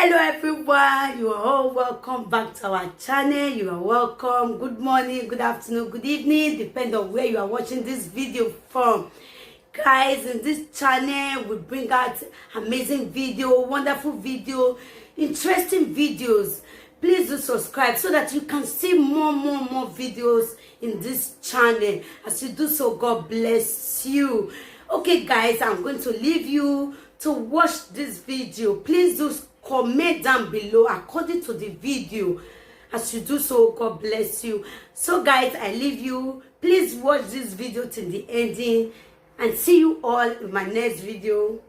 Hello everyone, you are all welcome back to our channel. You are welcome. Good morning, good afternoon, good evening, depending on where you are watching this video from. Guys, in this channel we bring out amazing video, wonderful video, interesting videos. Please do subscribe so that you can see more videos in this channel. As you do so, God bless you. Okay guys, I'm going to leave you to watch this video. Please do comment down below according to the video. As you do so, God bless you. So guys, I leave you. Please watch this video till the ending and see you all in my next video.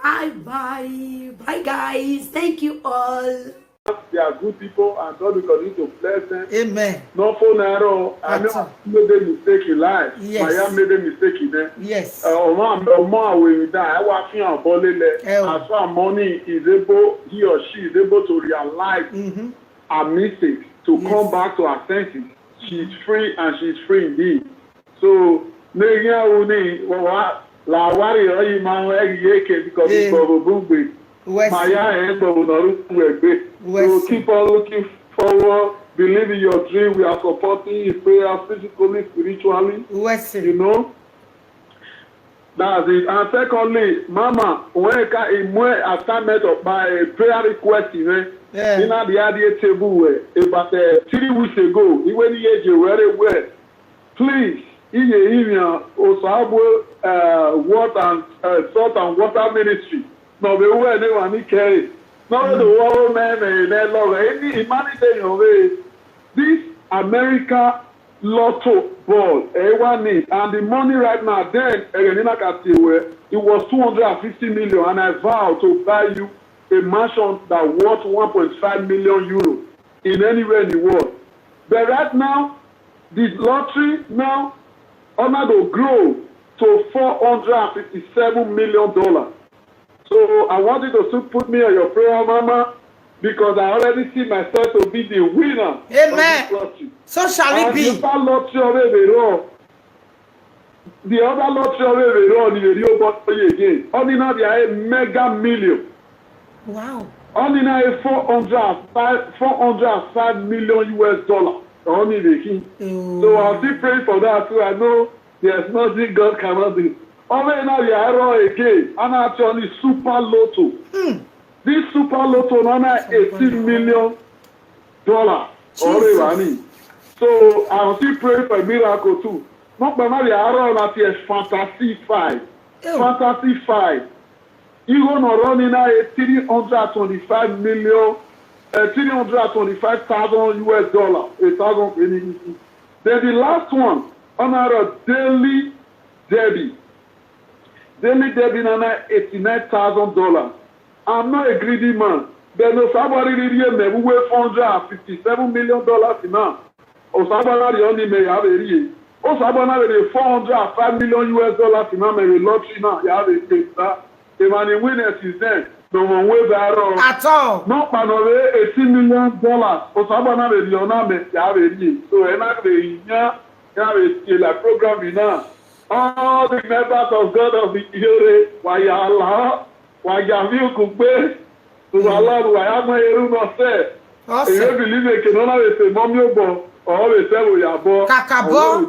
Bye guys. Thank you all. They are good people and God will continue to bless them. Amen. No phone error. I know made a mistake in life. Yes. I have made a mistake in them. Yes. With that, I was feeling bolele. As far as money is able, he or she is able to realize her mistakes, to come back to her senses. She's free and she's free indeed. So, la worry or you man because it's probably so keep on looking forward, believe in your dream. We are supporting you in prayer, physically, spiritually. You know? That's it. And secondly, Mama, when I assignment of my prayer request, in the idea table about 3 weeks ago, even the very well. Please, in your email, also water and salt and water ministry. No, we will anyone carry. Now the world man any humanitarian this America Lotto ball, everyone needs, and the money right now then it was 250 million, and I vow to buy you a mansion that worth 1.5 million euros in anywhere in the world. But right now, the lottery now honor to grow to $457 million. So I want you to still put me on your prayer, Mama, because I already see myself to be the winner. Amen. So shall it be. The other lottery already the real bottle again. Only now they are a mega million. Wow. Only now a 405 million US dollar. Only the king. So I'll still pray for that too. I know there's nothing God cannot do. Over now you are again, and actually super lotto. This super lotto now $18 million already. So I'm still praying for a miracle too. Not by now you are at fantasy 5. Fantasy 5. You're gonna run in a 325 million, 325,000 US dollar, 1,000. Then the last one on our daily Debbie. Daily Debbie nana $89,000. I'm not a greedy man. There's no somebody really me who weigh $457 million now. Or somebody only may have a real. Or somebody $405 million US now may lottery now. You have a case that the money winners is there. No one way there at all. Not by $18 million. Or somebody may have a real. So another you have a program now. All the members of God of the Ire, Wayala, Wayavio Kupe, to Allah, Wayama no say. You believe they can only say Momiobo, or they say Uyabo, Kakabo,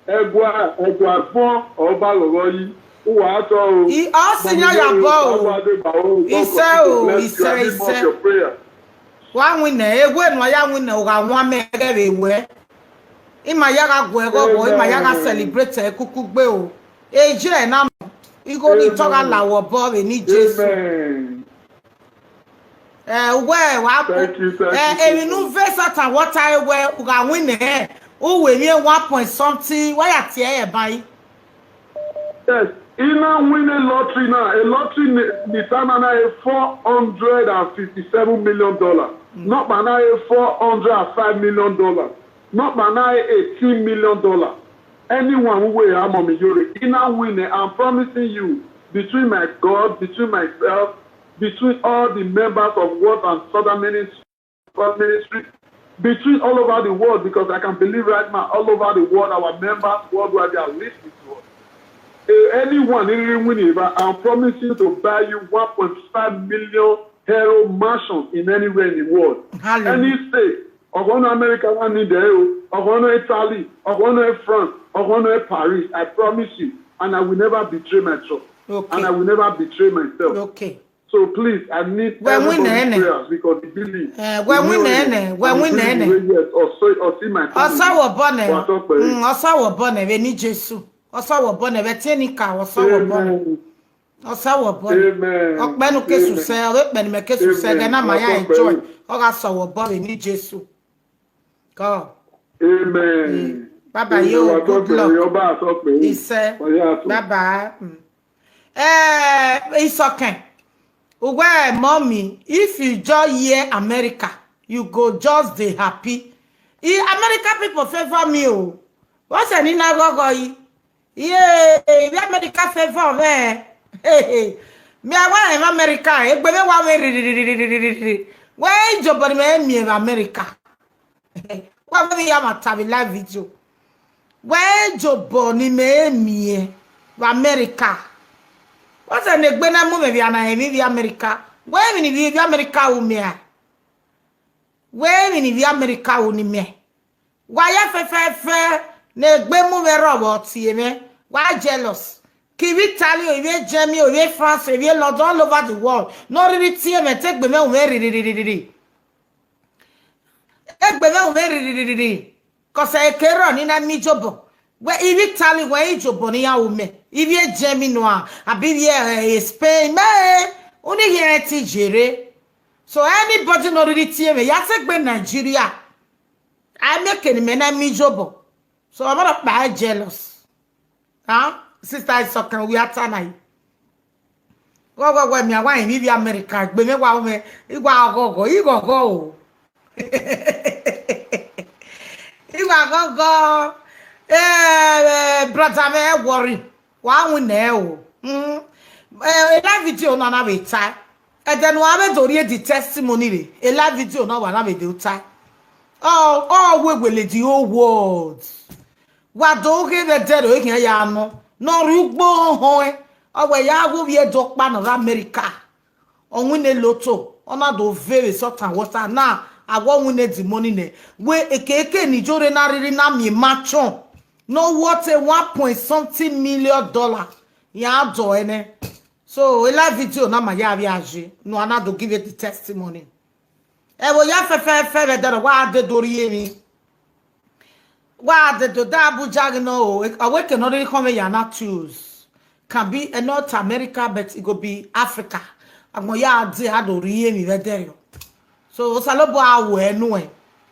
Egua, or Baloyi, who are so. He also Yabo. He said, one winner, when my young winner, one man everywhere. Ima yaga gwego ima yaga celebrate kukugbe o eje na igo ni toga lawo bo ni Jesu we wa enu versata what I we uga win e o we me 1 point something why at here buy. Yes, ina win a lottery now. A lottery ni tana na $457 million. Not by $405 million. Not by $18 million. Anyone who will have money, you're in winner. I'm promising you, between my God, between myself, between all the members of Word and Southern Ministry, between all over the world, because I can believe right now, all over the world, our members worldwide, they are listening to us. anyone in winning, I'm promising to buy you $1.5 million hero mansions in anywhere in the world. Any state, Ogono America, one in the Ogono Italy, Ogono France, Ogono Paris, I promise you, and I will never betray my trust. Okay. And I will never betray myself. Okay. So please, I need everybody's prayers because the belief. When we see my family. Osawo bone, we need Jesus. Osawo bone, we tenika, osawo bone. Osawo bone. Okbenu kesu se, okbenu me kesu se, gana maya enjoy. Osawo bone, we need Jesus. God. Amen. Baba, you good luck. He said, Baba. It's okay. Well, mommy, if you just hear America, you go just the happy. America people favor me. What's an inagogo? Yeah, the America favor me. Hey, me I want America. Where is your body me America? What will you have a live video? Where is your body me America? What's an egbena movie ana evi America? Where in the America umia? Where in the America unime? Why fe ne egbe movie robots yeme? Why jealous? Kiwi Italy, we Germany, we France, we London, all over the world. No really tie me take be me very. Egbe very. Cause I kero ni na mi jobo. Where if Italy where jobo ni ya ume. If you Germany noir, I be here Spain, man. Only here tijere. So anybody not really tie me. Yasek be Nigeria. I make any man mi jobo. So I'm not bad jealous. Huh? Sister is talking we are tonight. Go me I want in America. Be me wa me. You go. You go. You go. Brother me worry. Wa we na live video na we tie. And then wa be dori the testimony a live video na wa na we do tie. Oh we will the whole world. Wa do ge be dead o kin ya no. No rugbo ho owe ya go be dokpa na America. Onwe ne loto. Ona do very sort and water now. I want win the money ne. We ekeke ni jore na riri na mi machon. No what a 1.something million dollar. Ya do ene. So a live video na ma ya viaje. No another give it the testimony. E wo ya fe that wa de dori mi. Wa de do da Abuja no. I work another come ya not choose. Can be North America but it go be Africa. Agmo ya de ha do ri mi ve there. So salobo awo enu e.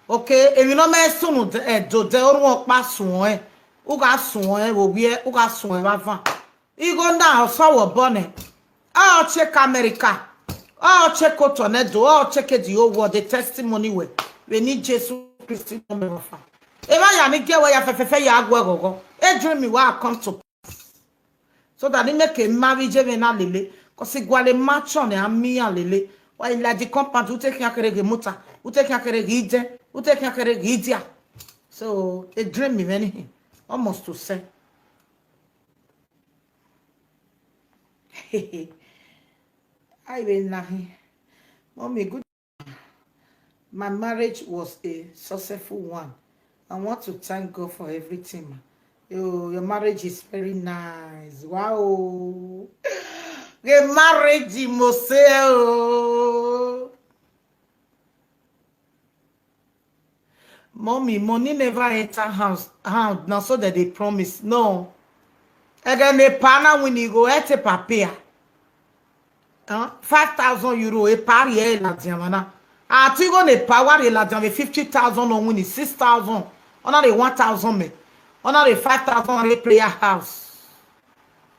Okay, e mi no me sunu do de orun pa sun e. U ga sun e wo bi e, u ga sun e ba fan. I go now so bone. Oh check America. Oh check Otonedo. Oh check the whole world the testimony we need Jesus Christ no me fa. E ma ya mi ge we ya fefefe ya agwo gogo. E dream me wa come to so that they make a marriage even na lele. Cause igwale macho ne ami ya lele. Wa ila di compound u take yakere mota. U take yakere ide. U take yakere idia. So a dream me anything. Almost to say. I will not. Mommy, good. My marriage was a successful one. I want to thank God for everything. Your marriage is very nice. Wow. The marriage, Moseo. Mommy, money never enter house. Now so that they promise. No. Again, the partner when you go at a papier. 5,000 euro a par year la diamana. I think on a power la diamana 50,000 on winning 6,000. On a 1,000 me. On a 5,000 a prayer house.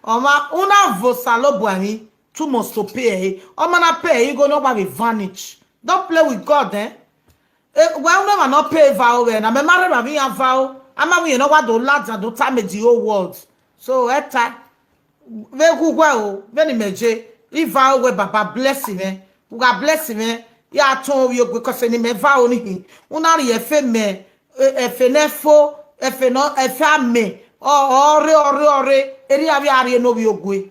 Oma una vosalo boami 2 months to pay. Oma na pay you go no be vanish. Don't play with God, eh? Well, no, not pay vow when I'm married by me and vow. I'm we know what the lads and the time the whole world. So at time we go well, very meje. If vow we Baba bless him, eh? We God bless him, eh? Ya told you because any me vow ni. Una ye fe me efenefo efeno efame. Ore eri abi ari no bi ogwe.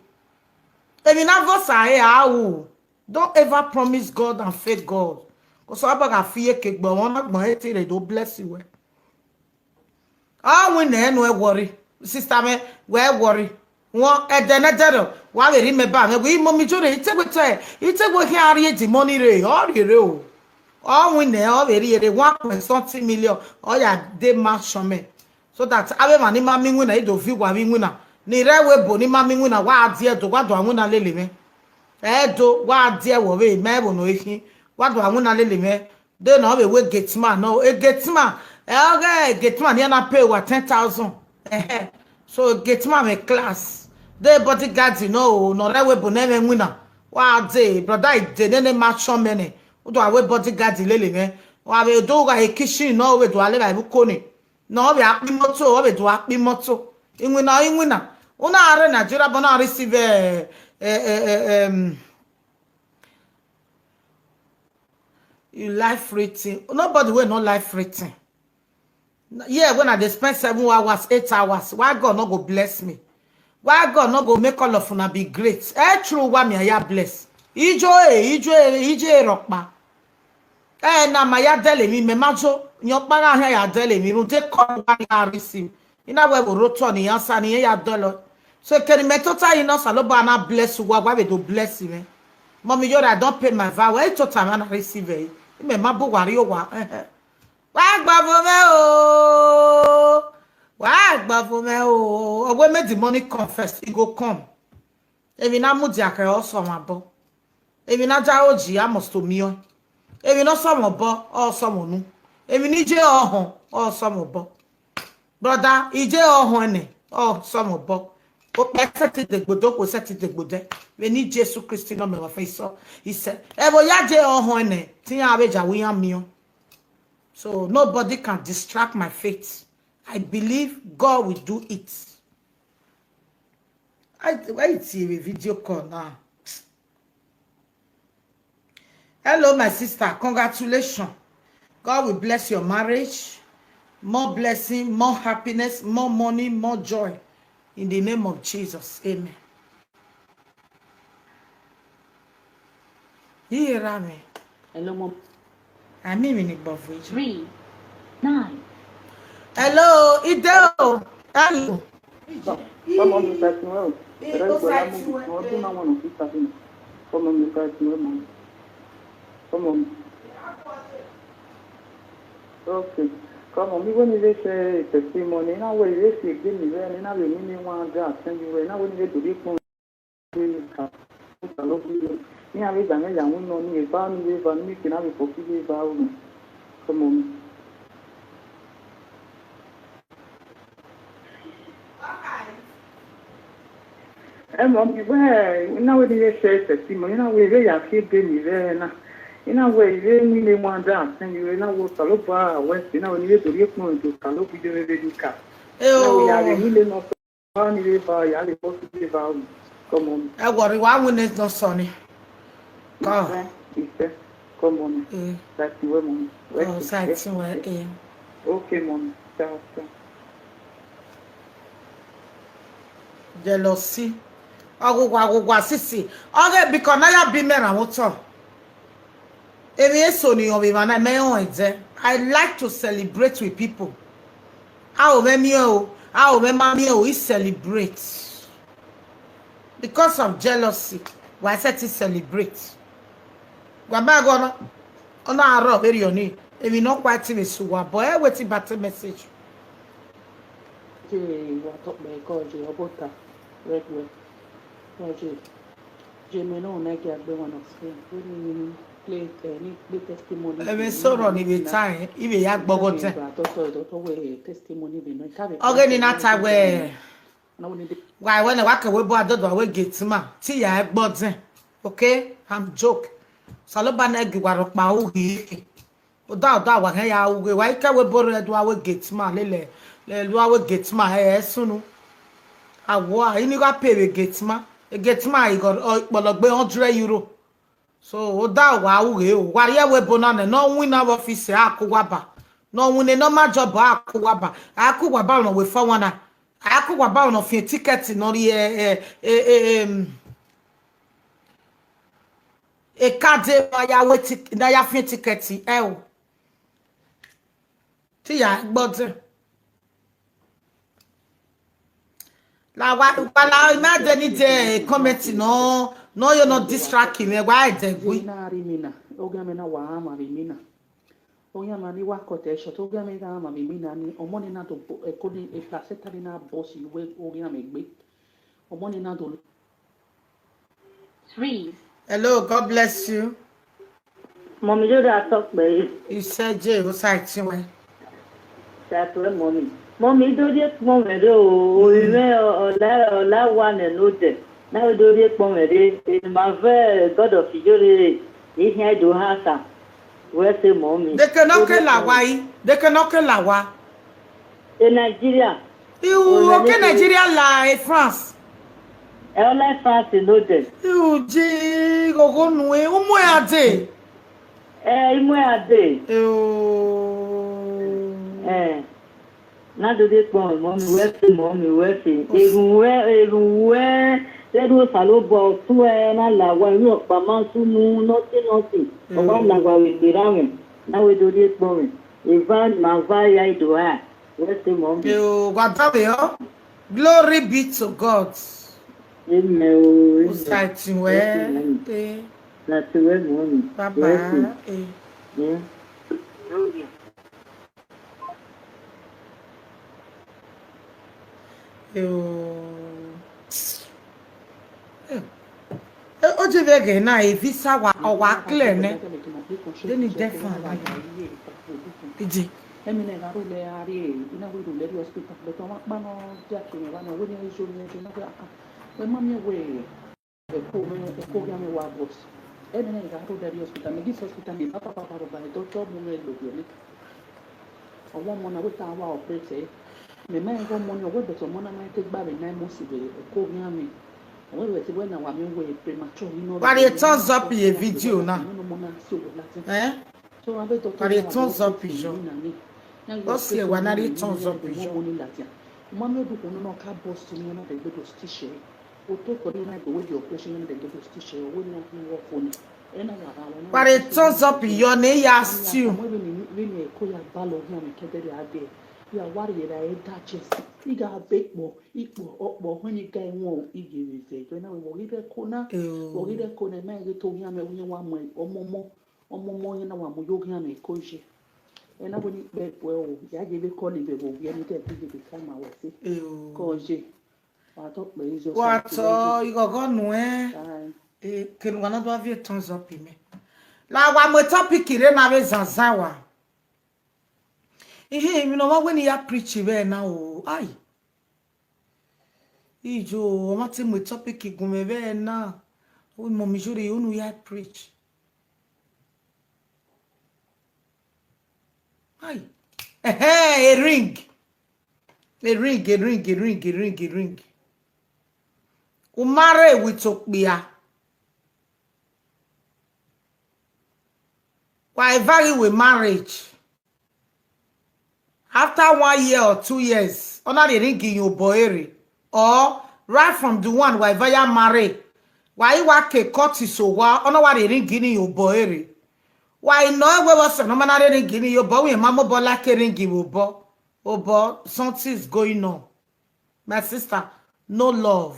Emi na vosa e awu. Don't ever promise God and fake God. Because I beg fear cake, but one of my they don't bless you. Ah, we no worry. Sister me, we worry. One edenedero. Why we remember me? We mommy jure. It's a good time. It's a good here. The money re. All you all we know very 1.something million. Oh yeah, they match on me. So that abe mani mami wina ido vi wa mi wina. Ni rewe bo ni mami wina wa adie do wa do awuna lele me. Do wa adie wo we me bo no ehin. Wa do awuna lele me. They no we gate man no e gate man. Okay, gate man you na pay what 10,000. So gate man me class. They bodyguards you know no rewe bo na me wina. Wa adie brother I dey ne match on me. Do awe bodyguard lele me wa be do ga kitchen no we do ale ba buko ni no be akpi moto we do akpi moto inwina una are Nigeria bona receive you life rating nobody will no life rating yeah when I dey spend 7 hours 8 hours why God no go bless me why God no go make all of una be great true wa me ya bless ijo rokpa na maya dele mi me majo nyon para ha ya dele mi run te ko wa ya receive ina we bo roto ni answer ni ya dolo so keri me total ina saloba na bless wa we do bless me mommy you I don't pay my vow e total na receive e me ma bo wari o wa gba fo me o wa gba fo me o ogwe me the money confess e go come ebi na mu di akere o so ma bo ebi na ja oji amosto miyo ebi no some bo or some nu ebi ni je ohun or some bo brother ije ohun ne or some bo o pe set de gbodo ko set de gbode we ni Jesus Christ no me wa fe so he said e bo ya je ohun ne tin ya abeja we yan mi o so nobody can distract my faith. I believe God will do it. I see a video call now. Hello, my sister. Congratulations. God will bless your marriage. More blessing, more happiness, more money, more joy. In the name of Jesus. Amen. Here, me. Hello, Mom. I'm in 3, 9. Hello, Ideo. Hello. Come on, that's well. Come on. Okay. Come on, even if they say testimony, now we say give me there, now we need one that send you now we need to be from ni ave danga ya wino ni eba ni eva ni kina we forgive eva. Come on. Mom, you now we need say testimony, now we ya feel me there na. Ina we ni le mwanda send you na wo salopa west na we need to be from to salopi de dedica. Now we are ni le no ni eva ya le forgive eva. Come on. I worry one witness no sonny. God. Come on. That's the woman. Oh, sait. Okay, mom. Ciao. Jealousy. Agugwa sisi. Okay, because now you be me na moto. I like to celebrate with people. How we celebrate. Because of jealousy, why said to celebrate? Gonna on our very only. If you not quite in a boy, I wait about message. What up, my God, about red way. Jimmy, no, like I don't want to play testimony. I mean, so on the time, even yak bogot. Testimony, again, in that way. Why when I walk away, boy, I don't know where get ma. See, ya bods. Okay, I'm joke. Salobana giwarok ma uhi. Oda wa ya uwe. Why can't we borrow do our get ma lele? Do our get ma sunu. Awa, you got pay get ma. Get ma, you got €100. So oda wa uwe. Why we bonana? No win our office. Akuwaba. No win no ma job. Akuwaba. Akuwaba no we for one. Akugwa ba on of your ticket no E kade ya weti na ya fin ticket e o. Ti ya gbọ́dọ̀. La wala imagine ni de comment no you're not distracting me why de gui. Na rimina. Ogame na wa ama rimina. Oya mani wa kote shot ogame na ama rimina ni omoni na to ekoni e placeta ni na boss we oya me gbe. Omoni na do 3. Hello, God bless you. Mommy, do that talk, baby. You said Jay was like you. That's what mommy. Mommy, do this moment, oh, we may allow one and no death. Now do this moment, in my very God of Fury, this here do have some. Where's the mommy? They cannot kill Hawaii. They cannot kill Hawaii. In Nigeria. You okay, Nigeria like France. I like France in no death. You Jay, go no way. Umo ya day. Imo ya day. Now do this one, mommy, where's the mommy, where's the everywhere, let us follow about 2 and la one, you up, nothing. One like what we be around. Now we do this moment. Ivan, my via do her. Where's the mommy? You got that, glory be to God. Amen. That's where. That's where mommy. Bye-bye. Yeah. O je vege na e visa wa clear ne. Deni defan la. Iji. Emine na rule ari ina we rule the hospital but ma no dia ke wa no we ni so ni na ga we ma me we e ko ga me wa boss. Emine na rule the hospital me this hospital me papa ro ba doctor mo me lo ni. Owo mo na we ta wa operate me ma go mo ni we be so mo na ma take ba me 9 months be ko ga me. We we when na wa me we premature you know. But it turns up a video now. Eh? So I bet But it turns up pigeon. What's here when I turns up pigeon? Mama do no ka boss to me na de go stitch. O to ko na go with the operation na de go stitch. We na work phone. But it turns up pigeon ne ya stew. Really ko ya balo na me kede ya de. Ya wari ya e touches. I ga bake mo, ikpo okpo when you guy won igiri se. So na we ri ko na me ge to ya me won wa mo omomo yin na wa mo yogi na me ko je. E na woni be po ya je be ko ni be go ya ni te bi be sama wa se. Ko je. Wa to pe izo. What you go no ken wana do avie turns up me. La wa mo topic re na be zanzan wa. Ihe mi no wa when ya preach be na o ai ijo o ma ti mo topic igun me be na o mo mi jure unu ya preach ai a ring o mare with okpia why value with marriage. After 1 year or 2 years, honor the ring in your boy, or right from the one why via marry, why you work a cut so well, honor what the ring in your boy. Why no we was no man ring in your boy, mama bola ring in your boy. Oh boy, something is going on. My sister, no love.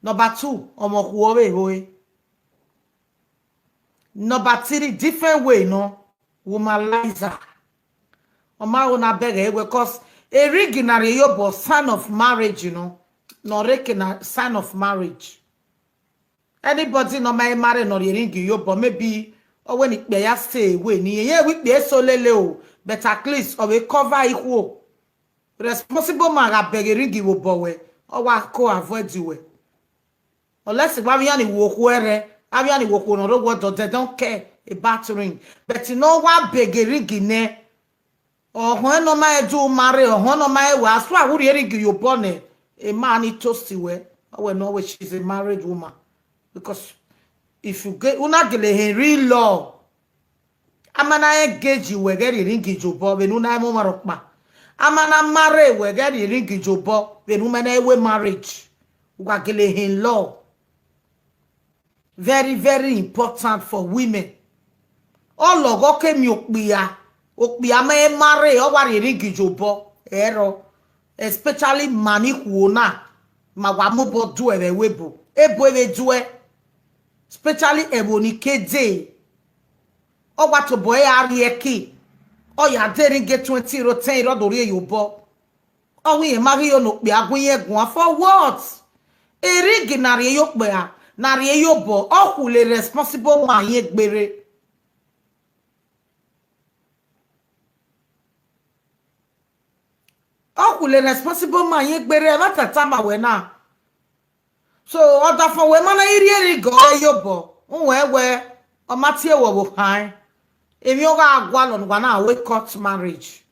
Number 2, omo huowe. Number 3, different way, no womanizer. Oma una beg because a ring na yobo sign of marriage, you know. No reckon sign of marriage. Anybody no my marry no ring yobo maybe or when it be stay away ni ye we be so lele o but at least or we cover equal. Responsible man ga beg ring yobo we or wa ko avoid you we. Unless if we any wo kwere, abi any wo ko no what they don't care about ring. But you know what beg ring ne or when no my do marry or when no my was so I would hearing you born a man it toasty way or no way she's a married woman because if you get una gele Henry law amana engage you we get ring you bob when una mo marokpa amana marry we get ring you bob when una we marriage we gele hen law very, very important for women. All of okay mi okpia me marry or wari ringi jobo ero, especially mami kuona ma wamubo do ewe webo ebo ewe due, especially eboni kede o wato boy arieki o ya dering get 20 ro 10 ro dori yobo o wi marry yo no pe agunye gun for what eringi na re yo pe a na re yobo o ku le responsible man ye gbere. Le responsible man ye gbere matata ma we na so oda for we mana iri go yobo we o matie wo han emi o ga agwa lo ngwa na we court marriage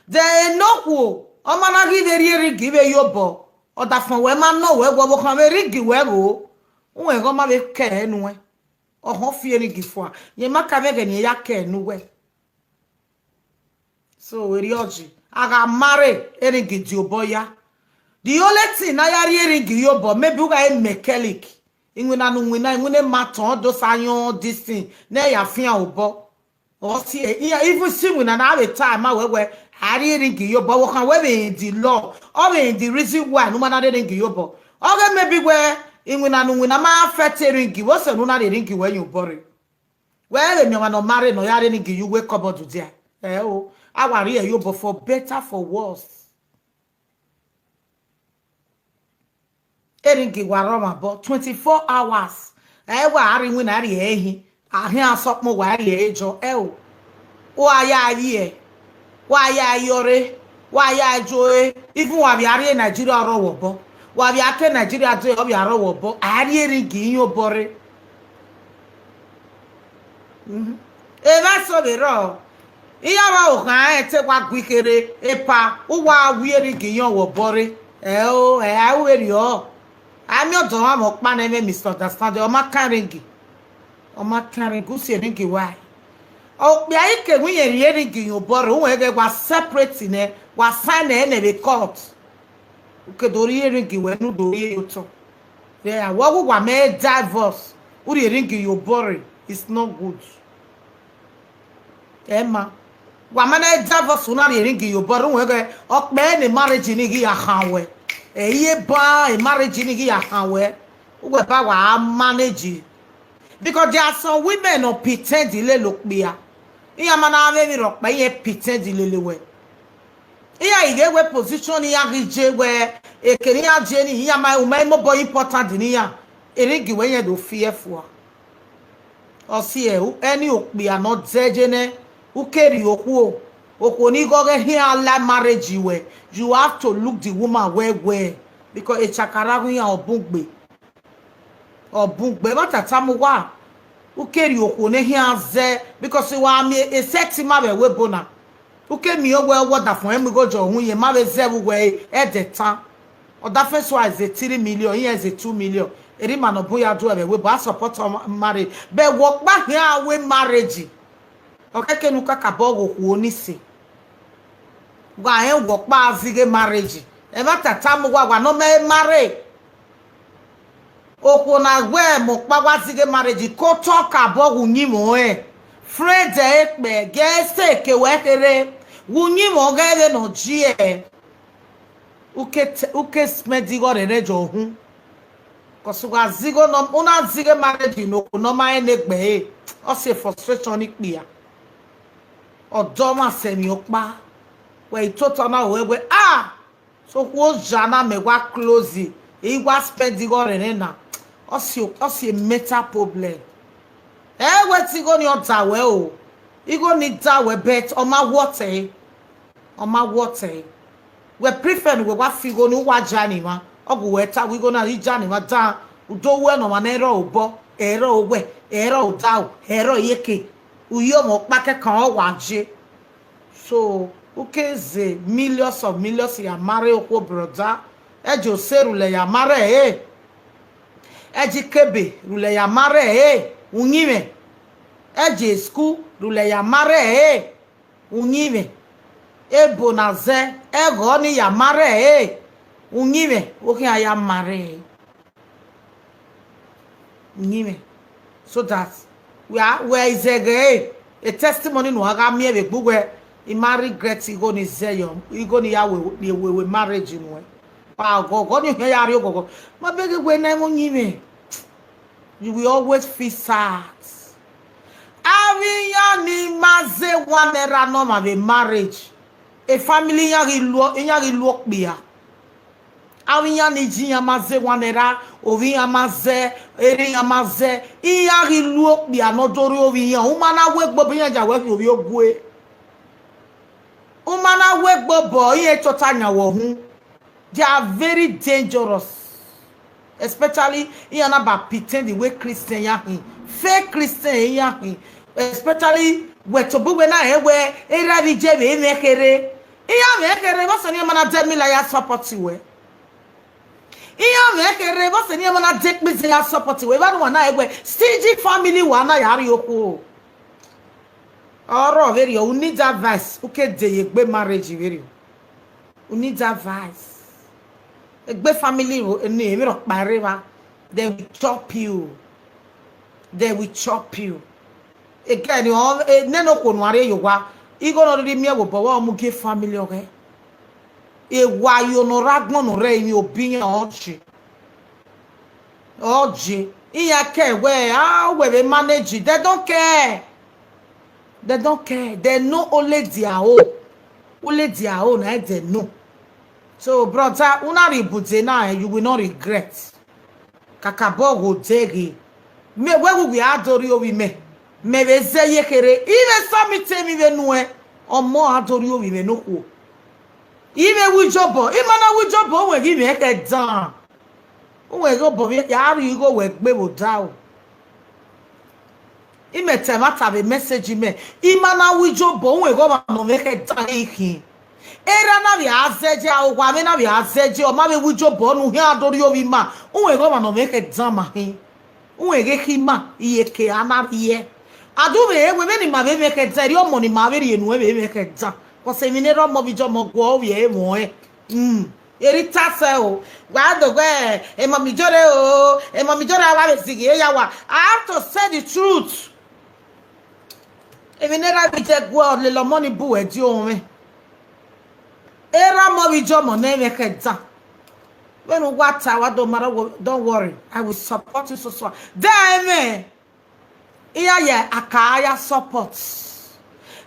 they no wo o mana give iri give yobo oda for we man no we go kan we ri we go we go ma be ke enu we o ho fie ri gifo a ye maka be ga ni ya ke enu we so we ri oji aga marry erigi oboya the only thing na yari erigi yobo maybe uga e mechanic inwina nu nwina inwine maton do sanyo this thing na ya fian obo o si even si nwina na have time we ari erigi yobo wo kan we be in the law or in the reason why no man erigi yobo oga maybe we inwina nu nwina ma affect erigi wo se no na erigi when you born we me wan no marry no yari erigi you wake up do there o our here you but for better for worse. Eringi waroma but 24 hours. Wa ari win ari ehi. Ahi asop mo wa ari ejo o. Wa ya ye. Wa ya yore. Wa ya joe. Even wa bi ari Nigeria rowo bo. Wa bi ake Nigeria do obi rowo bo. Ari eringi yo bore. Eba so be ro. Iya wa o kan e te wa gwikere epa uwa wieri giyan wo bore a weri o ami odo wa mo pa na me misunderstand o ma karingi si ringi why o bi ayi ke wi yeri giyan bore o we wa separate ne wa sign na be court uke dori ringi we nu dori yoto there wa wa me divorce uri ringi yo bore is not good Emma wa mana divorce una ringi yo bore we ge okpe ni marriage ni gi ahanwe eye ba e marriage ni gi ahanwe we ba wa manage because there are some women no pretend ile lokpia iya mana ave mi ro pe ye pretend ile lewe iya ige we position ya gije we ekeri ya je ni iya ma mo boy important ni ya eringi we ye do fearful o si e any okpia no zeje ne ukeri oku ni goge here la marriage we you have to look the woman well because e chakara gun ya obungbe matata mu wa ukeri oku ne here ze because wa mi e sexy ma be we bona uke mi owo water fun emi gojo ohun ye ma be ze we e de tan oda first wise 3 million here is 2 million eri ma no boya do we ba support marriage be wo pa here we marriage okay ke nu kaka bogo ku onise gwa en wo pa azige marriage e matata mu gwa no me marry oku na gwe mo pa gwa azige marriage ko toka bogo nyimo friend ekpe gese ke wekere wunyimo gele no jie uke smedigo rejo hu kosuga zigo no una zige marriage no no ma enegbe o se frustration ikpia odo ma semi okpa we toto na we so wo jana me wa close e wa spedigo rene na o se mental problem we go ni ota we o igo ni da we bet o ma water we prefer we wa figo ni wa jani ma ogu we ta we go na jani ma da udo we no ma na ero obo ero we ero da ero yeke uyo mo pa ke kan o wa je so ukeze millions ya mare okwo brother ejo serule ya mare eji kebe rule ya mare unyime eje school rule ya mare unyime ebo na ze ego ni ya mare unyime oke ya mare unyime so that where is a testimony no aga me be gbugwe I regret he go ni zeyo he go ni ya we marriage no pa go ni he ya ri go ma be gbe na mo nyime you will always feel sad aviya ni maze wanera no ma be marriage a family ya ri lo bia aviya ni jiya maze wanera ovi amaze eri amaze iya ri lo bia no dori ovi yan o ma na we gbo bi yan ja we fi ovi ogwe umana wegbo boy nyawo hu. They are very dangerous, especially in about pretend the way Christian yahin fake Christian yahin, especially we to bu na ewe era bi je be mekere iya mekere bo se ni mana de mi la ya support we iya mekere bo se ni mana de mi se ya support we ba no na ewe stingy family wa na yari oku. Oro very you need advice. Okay, dey egbe marriage very. You need advice. Egbe family ni emi ro pare wa. They will chop you. They will chop you. Again, you all neno ko nware yo wa. Igo no ri mi e wo bo wa mu ge family okay. E wa yo no ragbon no re mi obi yan oji. Oji. Iya ke we be manage. They don't care. They don't care. They know only their own. Only their own. They know. So, brother, una ribute na you will not regret. Kakabo go degi. Me where we adore you we me. Me be zeye kere. Even some tell me we know. O mo adore you we me no ko. Even we jobo. Imana we jobo we give me e down. We go bo ya you go we gbe wo down. Ime temata be message me imana wijo bo we go ma no make ta ikin era na bi azeje awwa me na bi azeje o ma be wijo bo nu hi adori obi ma we go ma no make dama hin we ge hima iye ke ana iye adu be we ni ma be make zeri o mo ni ma be ri enu be make da ko se mi ne ro mo bijo mo go we e mo eri tase o gwa do gwe e ma mi jore o e ma mi jore wa be sigi e ya wa I have to say the truth. Even era bi je gwo le lo money bu e di ohun me era mo bi jo mo na me keda when what I don't worry I will support you so then iya akaya support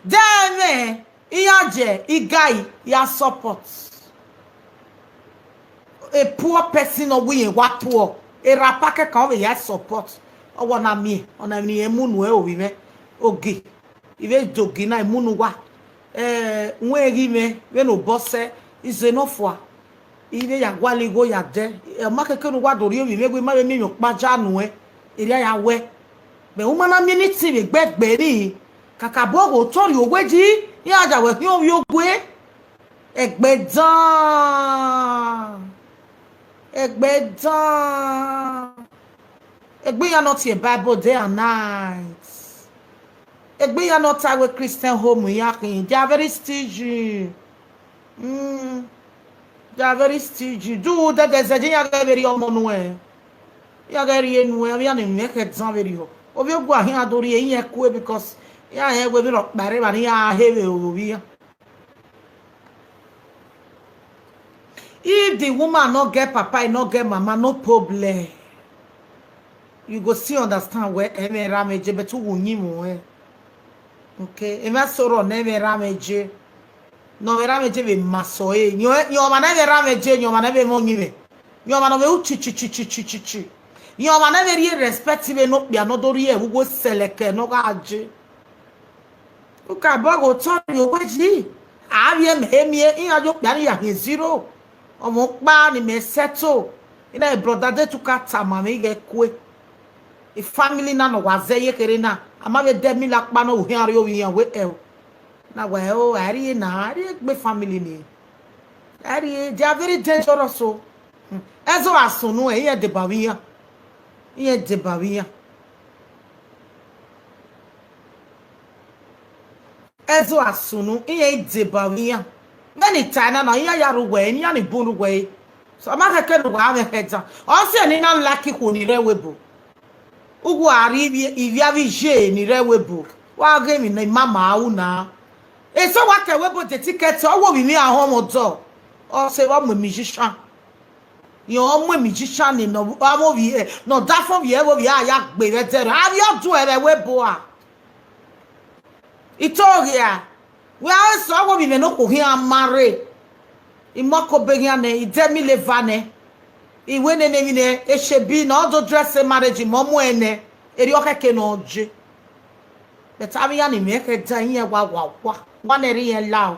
then iya je igai ya support a poor person or we what poor a rapake kan we ya support o wona mi ona mi emunu e obi me ogi ibe jogi na emunu wa nwe ri me we no bose is enough wa ibe ya gwale go ya de makeke no wa dori obi me gbe ma be mi paja nu ire ya we be o mana mi ni ti be gbegbe ri kaka bogo tori oweji ya aja we fi obi ogwe egbe ya not a Bible day and night. Egbe ya not a Christian home yakin. They are very stingy. They are very stingy. Do that there's a ya very omonwe. Ya very enwe ya ni make exam very ho. Obi ogwa hin adori yin ekwe because ya he we be ro bare ba ni ya hewe obi. If the woman not get papa, not get mama, no problem. You go see understand where eme rameje betu wunyimu okay ema soro na eme rameje no rameje be masoe nyo mana be rameje nyo mana be monyiwe nyo mana be uchi nyo mana be ri respect be no bia no dori e wo seleke no ga aje uka bogo tori oweji abie mehemie inyajo bia ni ya zero omo pa ni me settle ina e brother de tukata mama ige kwe a family na no wazeye kere na amabe demi la pa no hin ari owi yan we na we o ari na ari gbe family ni ari they are very dangerous so ezo asunu e de bawiya ezo asunu e de bawiya many time na ya ruwe ni ya ni bunu we so amaka ke no wa me heta o se ni na lucky ko ni rewebo ugu ari ivia vije ni rewebo wa ge mi na mama awu na e so wa ke webo the ticket owo mi mi ahon mo do o se wa mo musician yo mo musician ni no amo vi no da fo vi e wo vi aya gbe re tere abi odun ere webo a itoria we are so wo mi no ko hin amare imoko begia ne idemi levane iwe ne mi ne e shebi na odo dress marriage mo mo ene eri okeke na oje but abi ya ni me ke dan ye wa na eri ye lao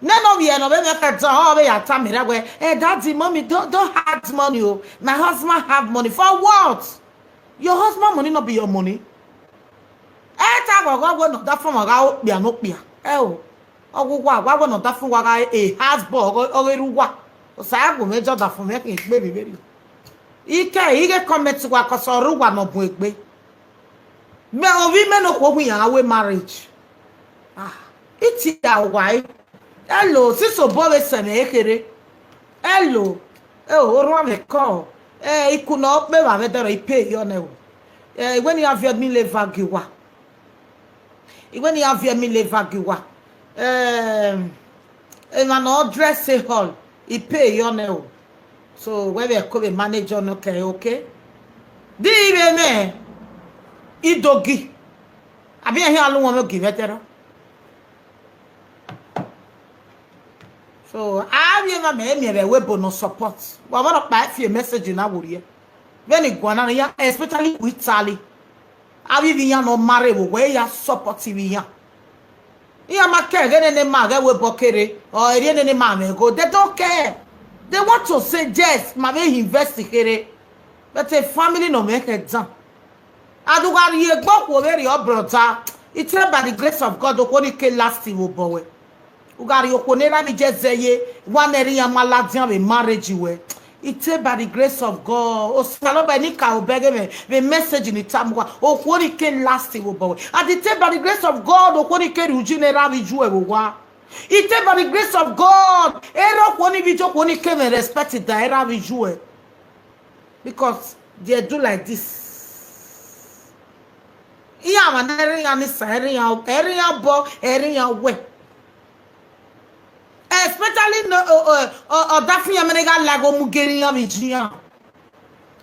none of you no be me ke dan o be ya ta me regwe daddy mommy don't have money oh my husband have money for what your husband money not be your money ta go no da fun ga opia no pia o ogugwa agwa no da fun wa ga a husband o eruwa o sa go mejo da fun me ke gbe biberi ike comment wa ko so ruwa no bu egbe me ovi me no ko hu ya we marriage iti ya wai hello siso bowe se me ekere hello o ro me ko iku no pe wa me dero ipe yo ne o when you have your me le vagiwa when you have your me le vagiwa na no dress hall ipe yo ne o so we be ko be manager no okay di be me idogi abi ehin alu won me give etero so abi ma me be webo no support wa wa pa fi message na wori when igwana ya especially with Sally abi bi ya no marry wo we ya support bi ya iya ma ke gene ne ma ga webo kere o eri ne ma me go they don't care. They want to say yes, my way investigate, but a family no make it done. Adugar ye go over your brother. It's by the grace of God. The only can last you boy. Ugari okonera mi just say one area maladian we marriage you. It's by the grace of God. O salo by nika obege me the message in the time. O only can last you boy. And it's by the grace of God. O only can ujinera vi juwe wa. It is by the grace of God. Ero kwoni video kwoni came and respected the era visual. Because they do like this. Iya manere ya ni area bo area we. Especially no dafi ya menega lago mugeri ya vigia.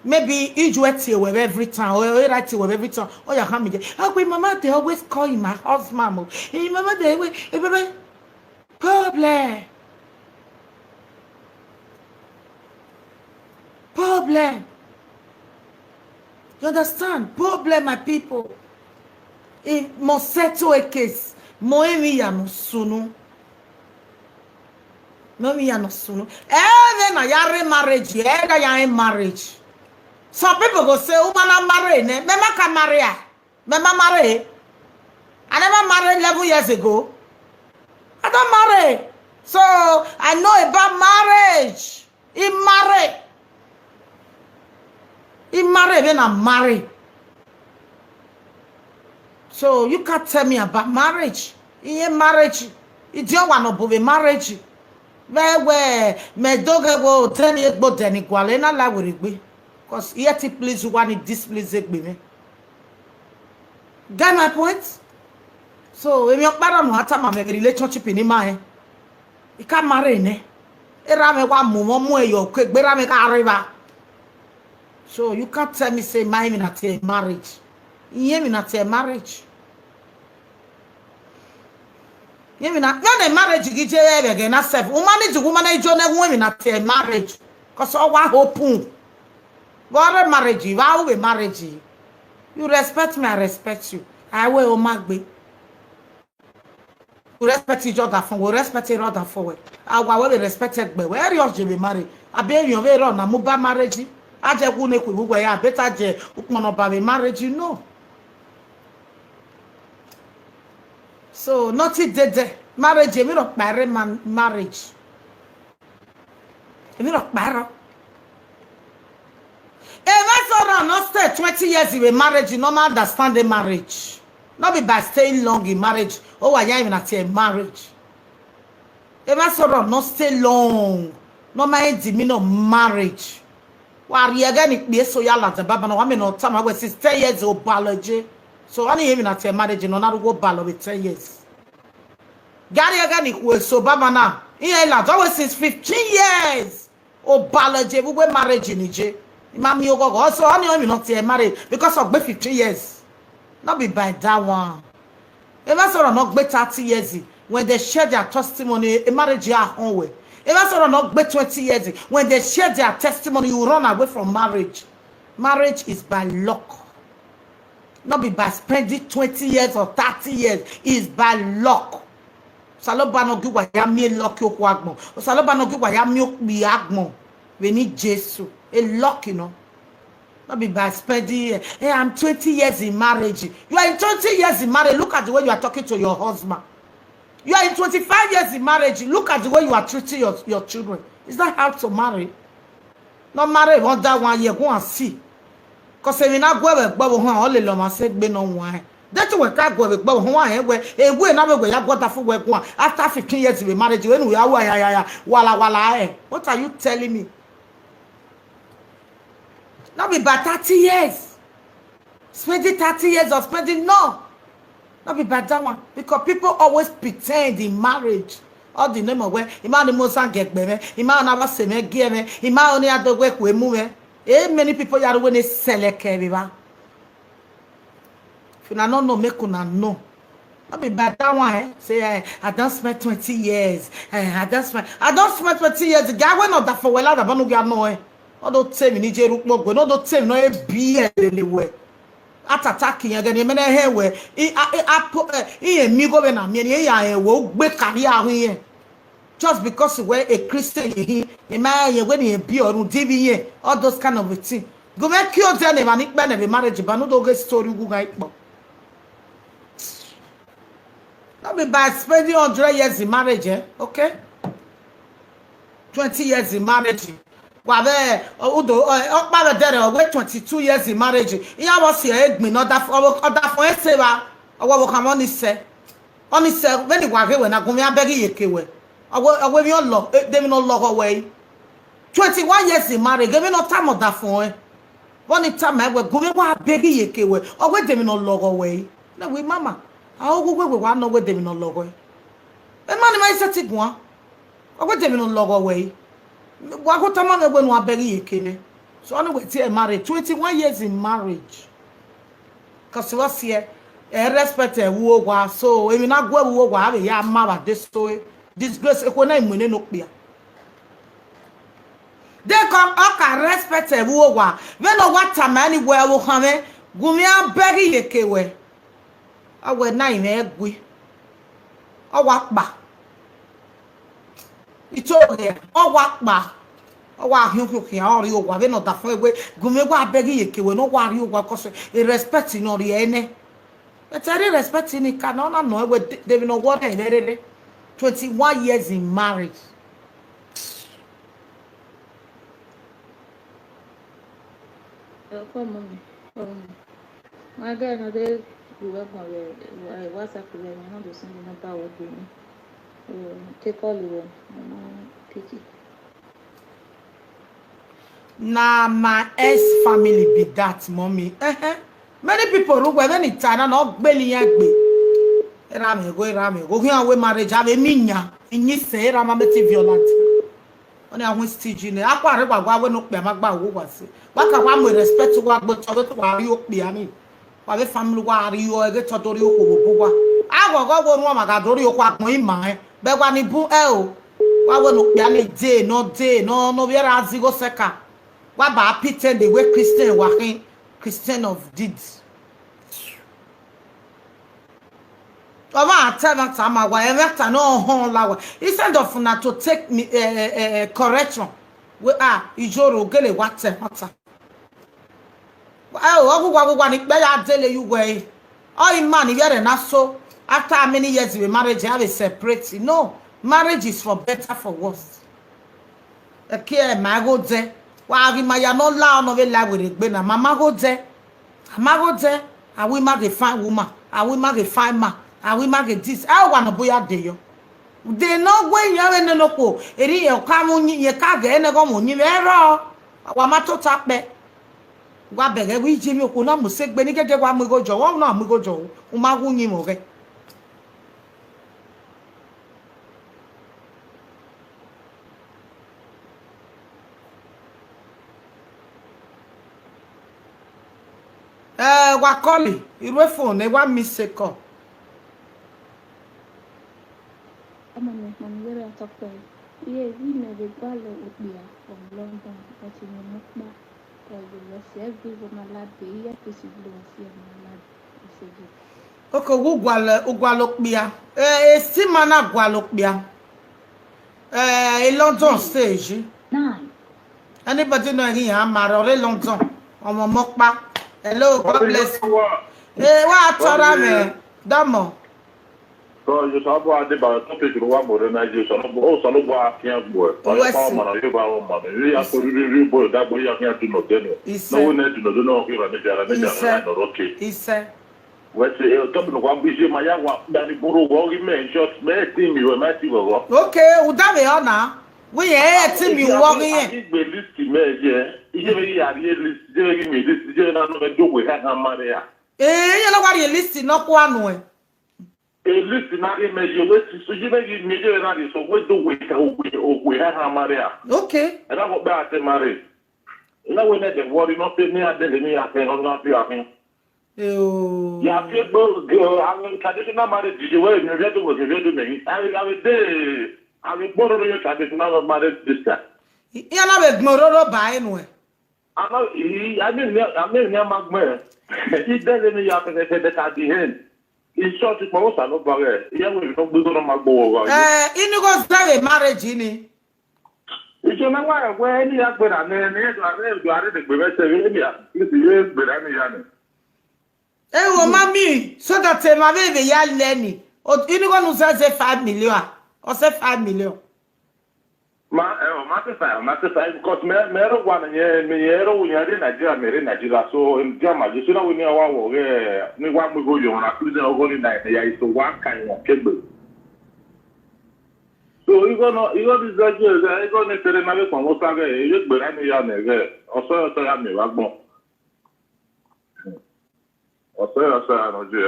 Maybe ijueti we every time or right we every time. Oh ya hamije. Akwe mama they always call him my husband. Mama they we problem. You understand? Problem, my people. It must settle a case. Moemi ya no sunu. Even a yare marriage, ya marriage. Some people go say, "Woman, marry, ne? Mema can marry. Mema marry. I never married 11 years ago. I don't marry. So I know about marriage. He married when I'm married. So you can't tell me about marriage. He ain't marriage. He don't want to be marriage. Where me dog go 10 years but then equal na la we be. Because yet it please one it displease me. Get my point? So when you para no ata ma me relationship ni ma e ka marry ne era me wa mo eyo ko gbera me ka arriba. So you can't tell me say my not a marriage. Iye me not a marriage. Ye me not a marriage gije e be na self. Woman ijo na woman not a marriage. Cause all wa open. What marriage? Why we marriage? You respect me, I respect you. I will magbe. We respect each other from we respect each other forward. I will respected by where you be married. I be you very on a mobile marriage. I just wouldn't equal where I better je ukman about marriage, you know. So not it dead marriage, you not marry man marriage. You not marry. If I not stay 20 years in a marriage, you don't understand the marriage. Not be by staying long in marriage. Oh, I am even at a marriage. If I not stay long, no mind the meaning of marriage. Wari again it be so yala the baba no I mean no time I was 10 years old biology. So only even at your marriage no not go balo with 10 years. Gary again it was so baba na. In la always since 15 years. Oh biology we were marriage in Ije. Mami you go also only even not your marriage because of 15 years. Not be by that one. If I saw not be 30 years when they share their testimony, a marriage you are on way. If I saw not be 20 years when they share their testimony, you run away from marriage. Marriage is by luck. Not be by spending 20 years or 30 years. It's by luck. Saloba no gi wa ya mi luck yo kwagmo. Saloba no gi wa ya mi bi agmo. We need Jesus. A luck, you know. Not be by spending, hey, I'm 20 years in marriage. You are in 20 years in marriage. Look at the way you are talking to your husband. You are in 25 years in marriage. Look at the way you are treating your children. Is that how to marry? Not marry one that 1 year. Go and see. Because if you not go with Bobo, only Loma said, be no wine. That's what I go with Bobo. Where never go. You got that for work one. After 15 years in marriage, when we are, wala. What are you telling me? Not be by 30 years. Spending 30 years or spending no. Not be by that one. Because people always pretend in marriage. All the name of where Imani Mosan get baby. Imani never say me give me. Imani only had to work with move. Many people are when they sell a carrier. If you don't know, make una know. Not be by that one. Say I don't spend 20 years. I don't spend 20 years. The guy went up that for well out of no get no. Don't tell me Niger look more. Don't tell me no be anywhere. At attacking again, you mean here where me go when I'm here. Will be career here. Just because you were a Christian, you man, when you be or DV, all those kind of things. Go make your journey and it man every marriage, but no dog story go like. Not be by spending 100 years in marriage, okay? 20 years in marriage. Well, wait 22 years in marriage. You was here, me not that for a saver. I will come on this say. Only say, when you were here, when I go, I beg you, I will your law, they will not log away. 21 years in marriage, give me no time of that phone. One time I will go, I beg you, or wait, they will not log away. No, we, Mama, I will go with one, no, wait, they will not log away. The money might set it one, or wait, they will not log away. What time when we bury you, so anyway, married 21 years in marriage. Because what's here, a respect a war, so if you not go over, have a young mother, this story, disgrace, a one name, no clear. They come up and respect a war. When no what time anywhere will come in, Gumia bury a kewe. I will nine egg we. I walk back. It's all there. Oh, walk back. Oh, wow, you are you are not that way. Gumeva begging you, no one you were because a respecting or the ene. But I didn't respect any canon. No, they will know what I did. 21 years in marriage. My girl, no, they work on WhatsApp, you know, the same number would be. Take all you picky. Nah, my ex-family be that, mommy. Many people who were any time not belly yagbe. Rame go here away marriage have a minya. In you say Ramameti violent. Only I won't teach you. I can't remember why we no be magba who was it. What can one with respect to what but to what you be I mean. Why family war you get to do you. I go one my do you quack my mind. But when you put why would no be any day, no, we are as go seka. Why by pretend they were Christian working Christian of deeds. Over time, whatever no home law. Instead of not to take me correction, we are Ijoro Gele water. Oh, what it better tell you way. Oh, man, you are not so. After how many years we marriage, have a separate. No, marriage is for better, for worse. Okay, my go there. Why my no loud of a lie with it. Mama go there. Mama go there. I will marry a fine woman. I will marry a fine man. I will marry this. I want to boy out there. They know when you have a local. It is your come on, you can't get any come on you. Wa mato tape. Wa bere wi jimi ko na mu segbe ni gege wa mu gojo. Wa na mu gojo. O ma hu yin mo re. Wa calling. Iru phone e wa miss call. Mami were atokpe. Ye we me the gwalo ubia from London but in mukba you every woman lad be here to see blue see lad message. Oko ugwalo kpia. Si mana gwalo kpia. In London stage. 9. Anybody know here Amara London? Omo mokpa. Hello, God bless you. Wa tora me. Damo. So you saw about the topic you want more organization. Oh, so no boy can't boy. You have to review boy that boy you can't do no then. No one to know okay. He said. What say top no one be my young one that guru walking man just me team you my team go. Okay, udave ona. We here team you walking here. He be list me here. He very are list. He me list. He na no do we have Maria. You know what you list no kwa no. Listen, I imagine what so you make me so what do we have Maria? Okay. And I go back to Maria. Now when they worry not pay me at the me I can not be having. Yeah, people go I'm traditional marriage you were ready to me. I will borrow your traditional marriage this time. You know be gmororo ba enwe. I mean magma. He doesn't me after they said that at the end. In short, it's most I know about it. Yeah, we don't do no more. You go start marriage in. It's not why when you have been a man, you are the better. It's years, but I'm mommy, so that my baby ya Lenny. Or you go to say 5 million or say 5 million. Matter because marijuana, we are in Nigeria, so in Germany, you know, we know our we want to go on a prison or going night. There is one kind of cable. So you go to the judge, I go to the American Osaga, you but I'm young, or so I am a I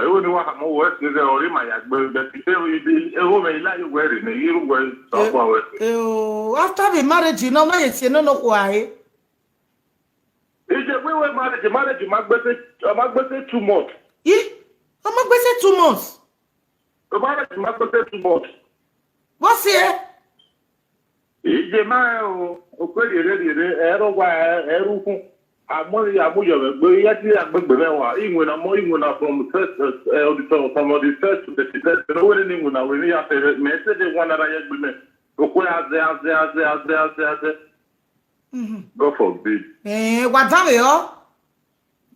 wouldn't want more work to the or in my but a woman like you wearing a year well. After the marriage, you know, you know why. Is that we were married, you might better 2 months. I'm not going 2 months. The marriage might better 2 months. What's here? Is the man who could ready, I'm only a boy, but yet even I'm from first to the first, no one when I will after message one that I go for big. What are you?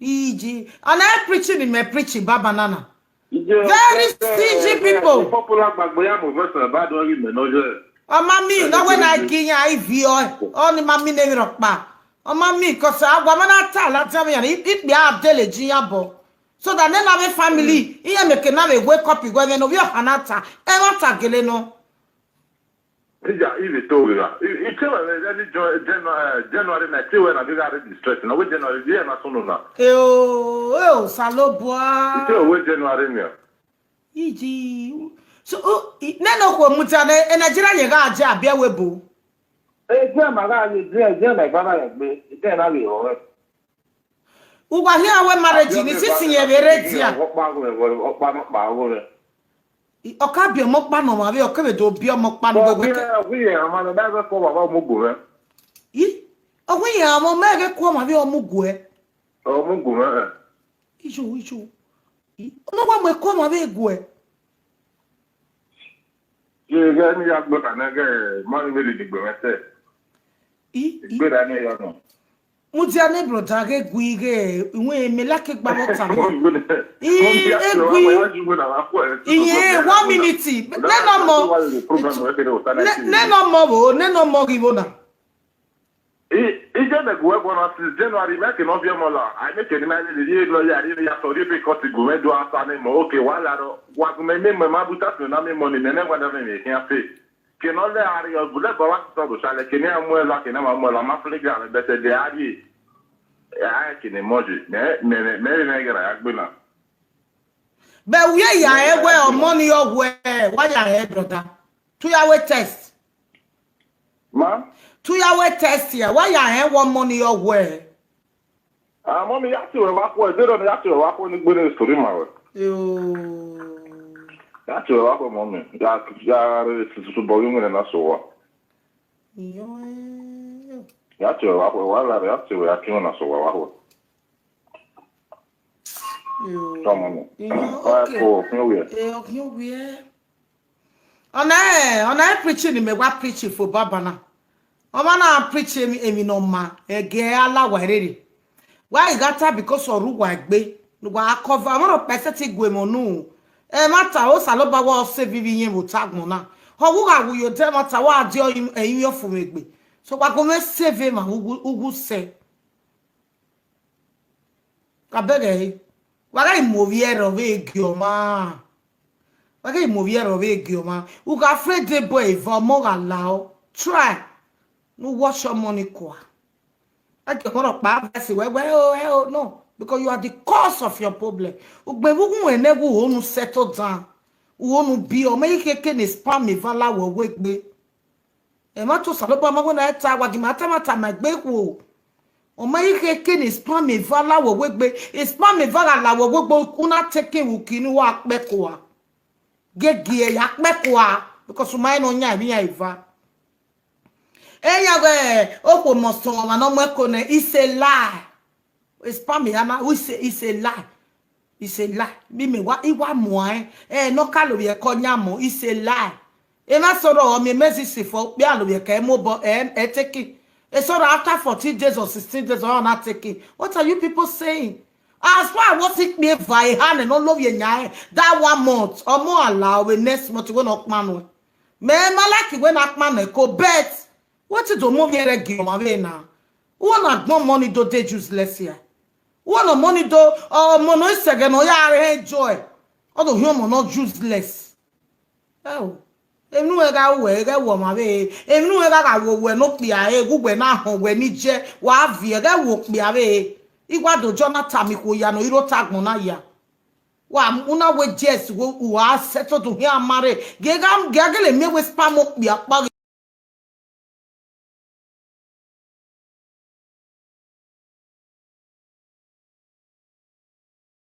E.g. And I'm preaching in my preaching, Baba Nana. Very stingy people. Popular, but we have a bad argument. Oh, mommy, now when I give you only mommy name rock back. Oh, mommy, because I want to tell you, it be a delegate. So that then have a family, here make another wake up, you go and over Hanata, and what a geleno. Yeah, easy to you. It's January 19 when I did that distress. Now, with January, yeah, not so now. Oh, Saloboa. It's always January. E.g. So, Nano, Mutane, and Nigeria, Gaja, be a webo. Hey, Grandma, my brother, then I will. Who was here when marriage is sitting here, Okabio Mokbano, or Kevedo, Bio Mokbano. We are never for our Mugu. Oh, we are more mega quam of your Mugu. Oh, Mugu. Issue. No one will come of a gue. You got me up, but I never money really to go. Good, I know. Muziane brotage guige, we me like a babota. 1 minute. No more givona. It's just a web on January, making of your mother. I make an imagine the year, I didn't have to because to go and do our son. Okay, while I was my name, my mabutas, and I'm money, and never make him pay. que no le haría el bullet para todo, sale que ni emmanuella, que no emmanuella, más flexible, de de ahí. Que ni moji, me negra, agbina. But where you are, where money or where? Why you are, brother? 2 hour test. Ma? 2 hour test here. Why you are, one money or where? Mommy, you have to work with it, you have to work with the story, my way. You have to work with mommy. You have to volume and that's all. You have to work with one, you have to work on us all. On preaching me what preaching for Babana. Omana preaching me no ma e ge ala warere. Why you got that because of ruwa gbe wa cover mo peseti gwemonu. E mata o saloba wa se vivi yin wo tag mo na. Ho wu ga wu yo te mata wa adi eyin yo fun egbe. So wa go me save ma ugu se. Kabere waga imoviero vegioma. Waga imoviero vegioma. U ga afraid the boy for more allow. Try. No wash your money kwa. I get one of bad say well no because you are the cause of your problem. Ugbebugun whenever we want to settle down. We want to be or make it spam me vala wo wegbe. E ma to saloba ma gona eta wa gi mata ma gbe wo. O ma yike ke ni spam me vala wo wegbe. E spam me vala la wo wegbe una take wu kini wa akpeko a. Gege ya akpeko a because o ma no nya bi ya iva. Eya opo mosto ma no mweko ne it's a lie. It's spam me ama we say it's a lie. It's a lie. Bi me wa iwa mo no kalo ye konya mo it's a lie. E na soro o me message for bi alo ye ka mo bo take it. E soro after 14 days or 16 days or not taking. What are you people saying? As far what it me vai hand and no love ye nya that 1 month or more allow we next month we no man. Me malaki when akman e ko bet. What is the move here give my way now? One not money do they useless here. One money do mono second or ya enjoy. Other human not useless. Oh. Enu ega we ga wo ma be. Enu ega ga wo we no pia e gugwe na ho we ni je wa vie ga wo pia be. Igwa do Jonathan mi ko ya no iro tag mo na ya. Wa una we just wo wa settle to here marry. Gegam gegele me we spam up pia pa